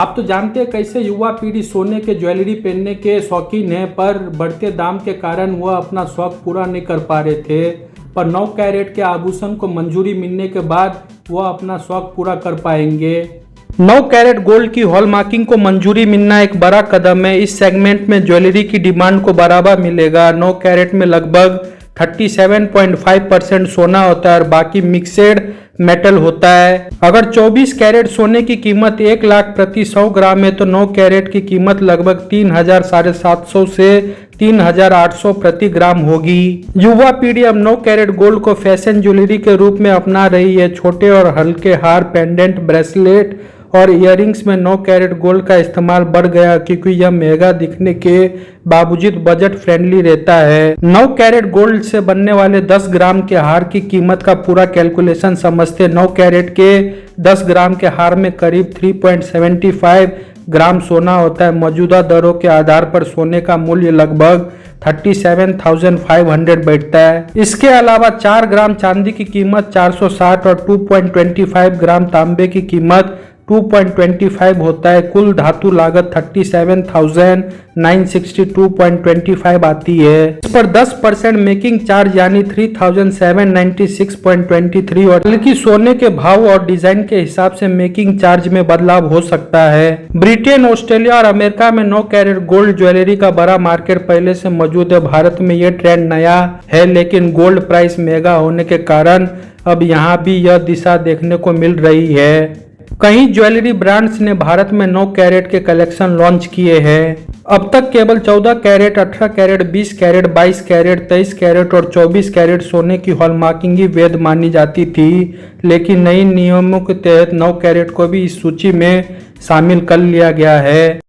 आप तो जानते हैं कैसे युवा पीढ़ी सोने के ज्वेलरी पहनने के शौकीन है, पर बढ़ते दाम के कारण वह अपना शौक पूरा नहीं कर पा रहे थे। पर 9 कैरेट के आभूषण को मंजूरी मिलने के बाद वह अपना शौक पूरा कर पाएंगे। 9 कैरेट गोल्ड की हॉलमार्किंग को मंजूरी मिलना एक बड़ा कदम है। इस सेगमेंट में ज्वेलरी की डिमांड को बढ़ावा मिलेगा। 9 कैरेट में लगभग 37.5% सोना होता है और बाकी मिक्सेड मेटल होता है। अगर 24 कैरेट सोने की कीमत 1 लाख प्रति 100 ग्राम है तो 9 कैरेट की कीमत लगभग 3,750 से 3,800 प्रति ग्राम होगी। युवा पीढ़ी अब 9 कैरेट गोल्ड को फैशन ज्वेलरी के रूप में अपना रही है। छोटे और हल्के हार, पेंडेंट, ब्रेसलेट और इयररिंग्स में 9 कैरेट गोल्ड का इस्तेमाल बढ़ गया क्योंकि यह महंगा दिखने के बावजूद बजट फ्रेंडली रहता है। 9 कैरेट गोल्ड से बनने वाले 10 ग्राम के हार की कीमत का पूरा कैलकुलेशन समझते। 9 कैरेट के 10 ग्राम के हार में करीब 3.75 ग्राम सोना होता है। मौजूदा दरों के आधार पर सोने का मूल्य लगभग 37,500 बैठता है। इसके अलावा 4 ग्राम चांदी की कीमत 460 और 2.25 ग्राम तांबे की कीमत 2.25 होता है। कुल धातु लागत 37,962.25 आती है। इस पर 10% मेकिंग चार्ज यानी 3,796.23 और बल्कि सोने के भाव और डिजाइन के हिसाब से मेकिंग चार्ज में बदलाव हो सकता है। ब्रिटेन, ऑस्ट्रेलिया और अमेरिका में 9 कैरेट गोल्ड ज्वेलरी का बड़ा मार्केट पहले से मौजूद है। भारत में यह ट्रेंड नया है, लेकिन गोल्ड प्राइस महंगा होने के कारण अब यहाँ भी यह दिशा देखने को मिल रही है। कई ज्वेलरी ब्रांड्स ने भारत में 9 कैरेट के कलेक्शन लॉन्च किए हैं। अब तक केवल 14 carat, 18 carat, 20 carat, 22 carat, 23 carat और 24 कैरेट सोने की हॉलमार्किंग ही वैध मानी जाती थी, लेकिन नए नियमों के तहत 9 कैरेट को भी इस सूची में शामिल कर लिया गया है।